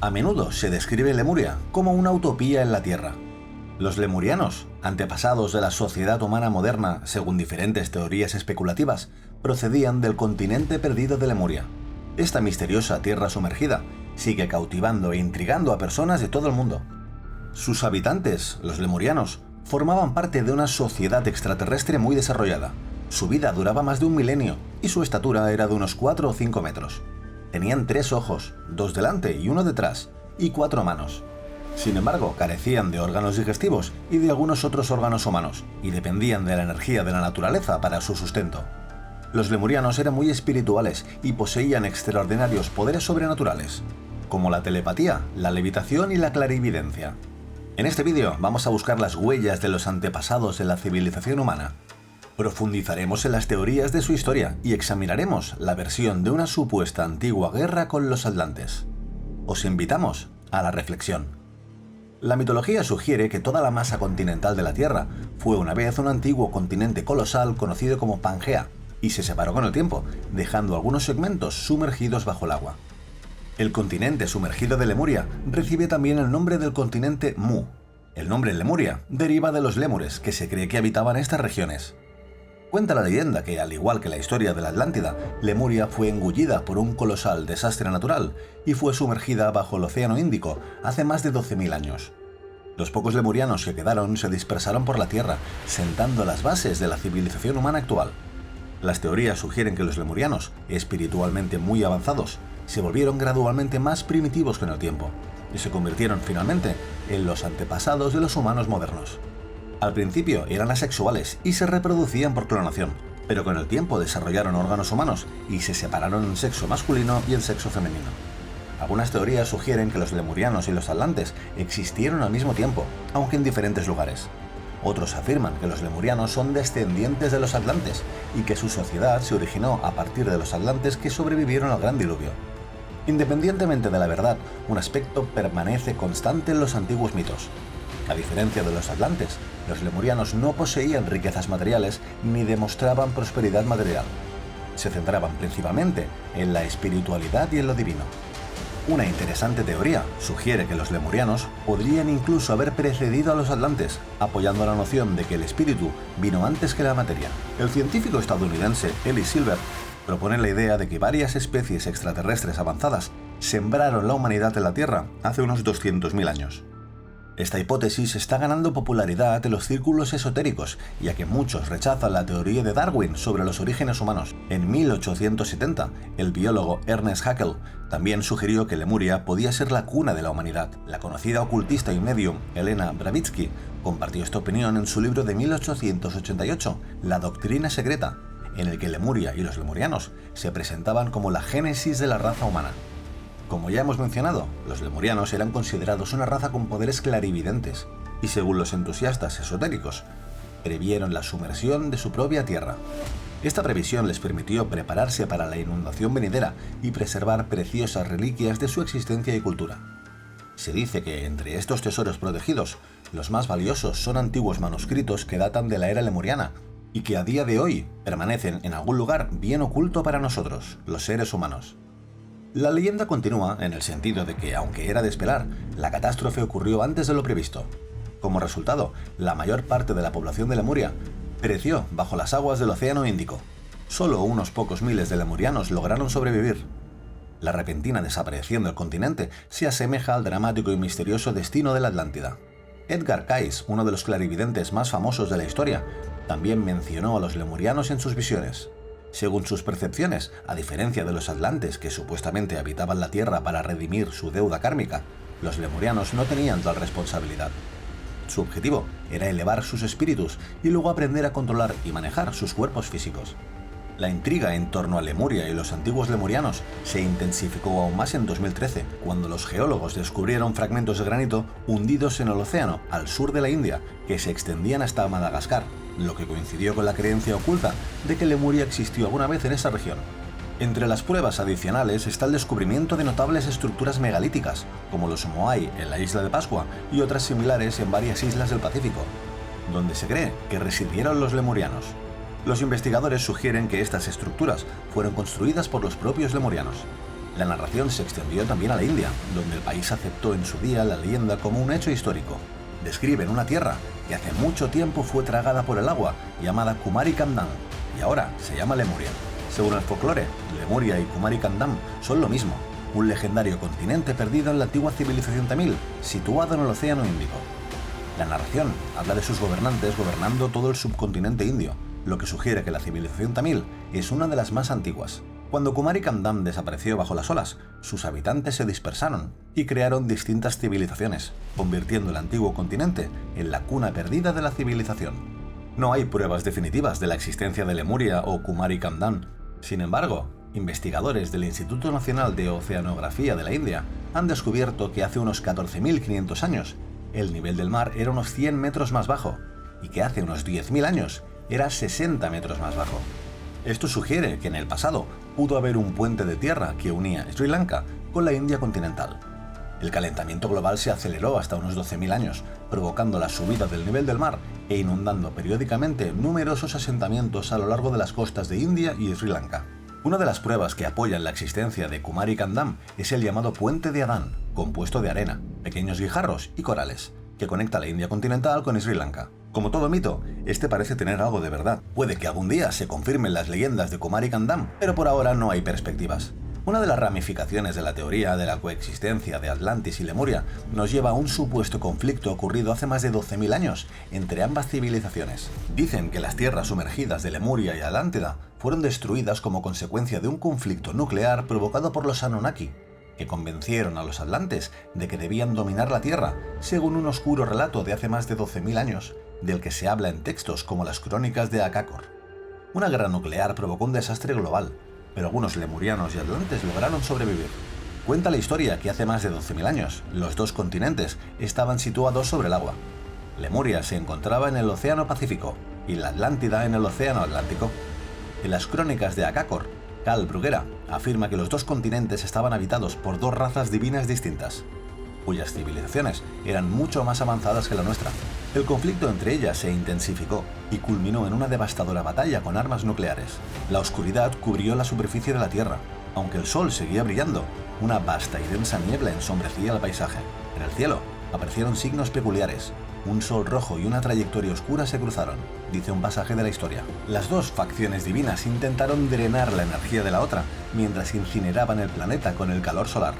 A menudo se describe Lemuria como una utopía en la Tierra. Los lemurianos, antepasados de la sociedad humana moderna según diferentes teorías especulativas, procedían del continente perdido de Lemuria. Esta misteriosa tierra sumergida sigue cautivando e intrigando a personas de todo el mundo. Sus habitantes, los lemurianos, formaban parte de una sociedad extraterrestre muy desarrollada. Su vida duraba más de un milenio y su estatura era de unos 4 o 5 metros. Tenían 3 ojos, 2 delante y 1 detrás, y 4 manos. Sin embargo, carecían de órganos digestivos y de algunos otros órganos humanos, y dependían de la energía de la naturaleza para su sustento. Los lemurianos eran muy espirituales y poseían extraordinarios poderes sobrenaturales, como la telepatía, la levitación y la clarividencia. En este vídeo vamos a buscar las huellas de los antepasados de la civilización humana. Profundizaremos en las teorías de su historia y examinaremos la versión de una supuesta antigua guerra con los atlantes. Os invitamos a la reflexión. La mitología sugiere que toda la masa continental de la Tierra fue una vez un antiguo continente colosal conocido como Pangea, y se separó con el tiempo, dejando algunos segmentos sumergidos bajo el agua. El continente sumergido de Lemuria recibe también el nombre del continente Mu. El nombre Lemuria deriva de los lémures, que se cree que habitaban estas regiones. Cuenta la leyenda que, al igual que la historia de la Atlántida, Lemuria fue engullida por un colosal desastre natural y fue sumergida bajo el Océano Índico hace más de 12.000 años. Los pocos lemurianos que quedaron se dispersaron por la Tierra, sentando las bases de la civilización humana actual. Las teorías sugieren que los lemurianos, espiritualmente muy avanzados, se volvieron gradualmente más primitivos con el tiempo y se convirtieron finalmente en los antepasados de los humanos modernos. Al principio eran asexuales y se reproducían por clonación, pero con el tiempo desarrollaron órganos humanos y se separaron en sexo masculino y el sexo femenino. Algunas teorías sugieren que los lemurianos y los atlantes existieron al mismo tiempo, aunque en diferentes lugares. Otros afirman que los lemurianos son descendientes de los atlantes y que su sociedad se originó a partir de los atlantes que sobrevivieron al gran diluvio. Independientemente de la verdad, un aspecto permanece constante en los antiguos mitos. A diferencia de los atlantes, los lemurianos no poseían riquezas materiales ni demostraban prosperidad material. Se centraban principalmente en la espiritualidad y en lo divino. Una interesante teoría sugiere que los lemurianos podrían incluso haber precedido a los atlantes, apoyando la noción de que el espíritu vino antes que la materia. El científico estadounidense Ellie Silver propone la idea de que varias especies extraterrestres avanzadas sembraron la humanidad en la Tierra hace unos 200.000 años. Esta hipótesis está ganando popularidad en los círculos esotéricos, ya que muchos rechazan la teoría de Darwin sobre los orígenes humanos. En 1870, el biólogo Ernest Haeckel también sugirió que Lemuria podía ser la cuna de la humanidad. La conocida ocultista y medium Elena Blavatsky compartió esta opinión en su libro de 1888, La doctrina secreta, en el que Lemuria y los lemurianos se presentaban como la génesis de la raza humana. Como ya hemos mencionado, los lemurianos eran considerados una raza con poderes clarividentes y, según los entusiastas esotéricos, previeron la sumersión de su propia tierra. Esta previsión les permitió prepararse para la inundación venidera y preservar preciosas reliquias de su existencia y cultura. Se dice que entre estos tesoros protegidos, los más valiosos son antiguos manuscritos que datan de la era lemuriana y que a día de hoy permanecen en algún lugar bien oculto para nosotros, los seres humanos. La leyenda continúa en el sentido de que, aunque era de esperar, la catástrofe ocurrió antes de lo previsto. Como resultado, la mayor parte de la población de Lemuria pereció bajo las aguas del Océano Índico. Solo unos pocos miles de lemurianos lograron sobrevivir. La repentina desaparición del continente se asemeja al dramático y misterioso destino de la Atlántida. Edgar Cayce, uno de los clarividentes más famosos de la historia, también mencionó a los lemurianos en sus visiones. Según sus percepciones, a diferencia de los atlantes que supuestamente habitaban la Tierra para redimir su deuda kármica, los lemurianos no tenían tal responsabilidad. Su objetivo era elevar sus espíritus y luego aprender a controlar y manejar sus cuerpos físicos. La intriga en torno a Lemuria y los antiguos lemurianos se intensificó aún más en 2013, cuando los geólogos descubrieron fragmentos de granito hundidos en el océano al sur de la India que se extendían hasta Madagascar, lo que coincidió con la creencia oculta de que Lemuria existió alguna vez en esa región. Entre las pruebas adicionales está el descubrimiento de notables estructuras megalíticas, como los Moai en la isla de Pascua y otras similares en varias islas del Pacífico, donde se cree que residieron los lemurianos. Los investigadores sugieren que estas estructuras fueron construidas por los propios lemurianos. La narración se extendió también a la India, donde el país aceptó en su día la leyenda como un hecho histórico. Describen una tierra que hace mucho tiempo fue tragada por el agua, llamada Kumari Kandam, y ahora se llama Lemuria. Según el folclore, Lemuria y Kumari Kandam son lo mismo, un legendario continente perdido en la antigua civilización tamil, situado en el Océano Índico. La narración habla de sus gobernantes gobernando todo el subcontinente indio, lo que sugiere que la civilización tamil es una de las más antiguas. Cuando Kumari Kandam desapareció bajo las olas, sus habitantes se dispersaron y crearon distintas civilizaciones, convirtiendo el antiguo continente en la cuna perdida de la civilización. No hay pruebas definitivas de la existencia de Lemuria o Kumari Kandam. Sin embargo, investigadores del Instituto Nacional de Oceanografía de la India han descubierto que hace unos 14.500 años el nivel del mar era unos 100 metros más bajo y que hace unos 10.000 años era 60 metros más bajo. Esto sugiere que en el pasado pudo haber un puente de tierra que unía Sri Lanka con la India continental. El calentamiento global se aceleró hasta unos 12.000 años, provocando la subida del nivel del mar e inundando periódicamente numerosos asentamientos a lo largo de las costas de India y Sri Lanka. Una de las pruebas que apoyan la existencia de Kumari Kandam es el llamado Puente de Adán, compuesto de arena, pequeños guijarros y corales, que conecta la India continental con Sri Lanka. Como todo mito, este parece tener algo de verdad. Puede que algún día se confirmen las leyendas de Kumari Kandam, pero por ahora no hay perspectivas. Una de las ramificaciones de la teoría de la coexistencia de Atlantis y Lemuria nos lleva a un supuesto conflicto ocurrido hace más de 12.000 años entre ambas civilizaciones. Dicen que las tierras sumergidas de Lemuria y Atlántida fueron destruidas como consecuencia de un conflicto nuclear provocado por los Anunnaki, que convencieron a los atlantes de que debían dominar la Tierra, según un oscuro relato de hace más de 12.000 años, del que se habla en textos como las crónicas de Akakor. Una guerra nuclear provocó un desastre global, pero algunos lemurianos y atlantes lograron sobrevivir. Cuenta la historia que hace más de 12.000 años, los dos continentes estaban situados sobre el agua. Lemuria se encontraba en el Océano Pacífico y la Atlántida en el Océano Atlántico. En las crónicas de Akakor, Kal Bruguera afirma que los dos continentes estaban habitados por dos razas divinas distintas, cuyas civilizaciones eran mucho más avanzadas que la nuestra. El conflicto entre ellas se intensificó y culminó en una devastadora batalla con armas nucleares. La oscuridad cubrió la superficie de la Tierra. Aunque el sol seguía brillando, una vasta y densa niebla ensombrecía el paisaje. En el cielo aparecieron signos peculiares. Un sol rojo y una trayectoria oscura se cruzaron, dice un pasaje de la historia. Las dos facciones divinas intentaron drenar la energía de la otra, mientras incineraban el planeta con el calor solar.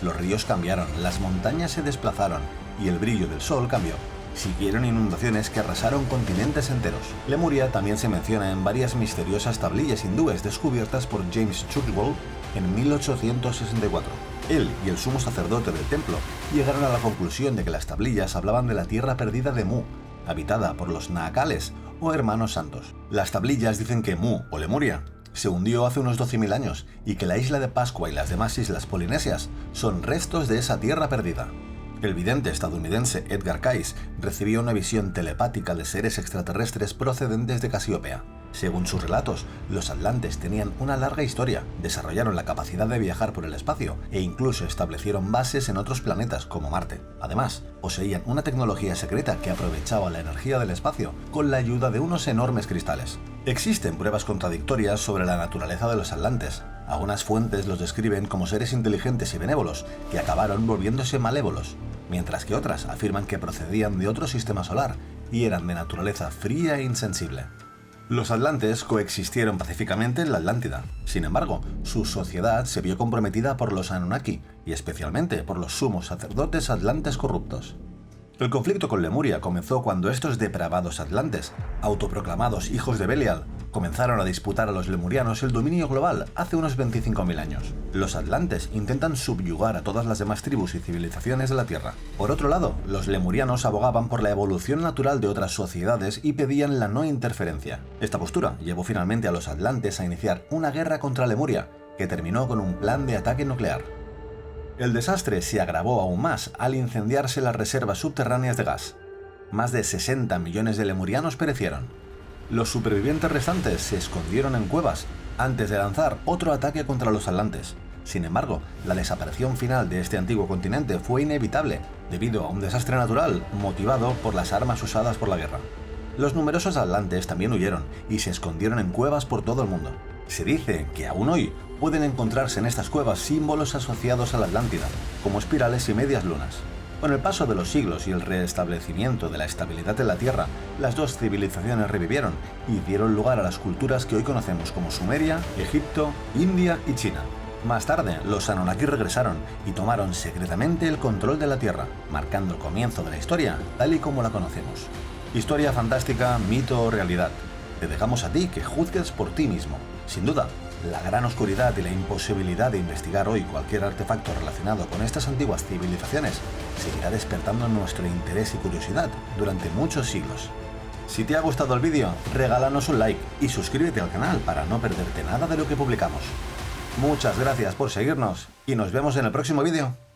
Los ríos cambiaron, las montañas se desplazaron y el brillo del sol cambió. Siguieron inundaciones que arrasaron continentes enteros. Lemuria también se menciona en varias misteriosas tablillas hindúes descubiertas por James Churchwell en 1864. Él y el sumo sacerdote del templo llegaron a la conclusión de que las tablillas hablaban de la tierra perdida de Mu, habitada por los Naakales o hermanos santos. Las tablillas dicen que Mu o Lemuria se hundió hace unos 12.000 años y que la isla de Pascua y las demás islas polinesias son restos de esa tierra perdida. El vidente estadounidense Edgar Cayce recibió una visión telepática de seres extraterrestres procedentes de Casiopea. Según sus relatos, los atlantes tenían una larga historia, desarrollaron la capacidad de viajar por el espacio e incluso establecieron bases en otros planetas como Marte. Además, poseían una tecnología secreta que aprovechaba la energía del espacio con la ayuda de unos enormes cristales. Existen pruebas contradictorias sobre la naturaleza de los atlantes. Algunas fuentes los describen como seres inteligentes y benévolos que acabaron volviéndose malévolos, mientras que otras afirman que procedían de otro sistema solar y eran de naturaleza fría e insensible. Los atlantes coexistieron pacíficamente en la Atlántida. Sin embargo, su sociedad se vio comprometida por los Anunnaki y especialmente por los sumos sacerdotes atlantes corruptos. El conflicto con Lemuria comenzó cuando estos depravados atlantes, autoproclamados hijos de Belial, comenzaron a disputar a los lemurianos el dominio global hace unos 25.000 años. Los atlantes intentan subyugar a todas las demás tribus y civilizaciones de la Tierra. Por otro lado, los lemurianos abogaban por la evolución natural de otras sociedades y pedían la no interferencia. Esta postura llevó finalmente a los atlantes a iniciar una guerra contra Lemuria, que terminó con un plan de ataque nuclear. El desastre se agravó aún más al incendiarse las reservas subterráneas de gas. Más de 60 millones de lemurianos perecieron. Los supervivientes restantes se escondieron en cuevas antes de lanzar otro ataque contra los atlantes. Sin embargo, la desaparición final de este antiguo continente fue inevitable debido a un desastre natural motivado por las armas usadas por la guerra. Los numerosos atlantes también huyeron y se escondieron en cuevas por todo el mundo. Se dice que aún hoy Pueden encontrarse en estas cuevas símbolos asociados a la Atlántida, como espirales y medias lunas. Con el paso de los siglos y el restablecimiento de la estabilidad en la Tierra, las dos civilizaciones revivieron y dieron lugar a las culturas que hoy conocemos como Sumeria, Egipto, India y China. Más tarde, los Anunnaki regresaron y tomaron secretamente el control de la Tierra, marcando el comienzo de la historia tal y como la conocemos. Historia fantástica, mito o realidad. Te dejamos a ti que juzgues por ti mismo. Sin duda, la gran oscuridad y la imposibilidad de investigar hoy cualquier artefacto relacionado con estas antiguas civilizaciones seguirá despertando nuestro interés y curiosidad durante muchos siglos. Si te ha gustado el vídeo, regálanos un like y suscríbete al canal para no perderte nada de lo que publicamos. Muchas gracias por seguirnos y nos vemos en el próximo vídeo.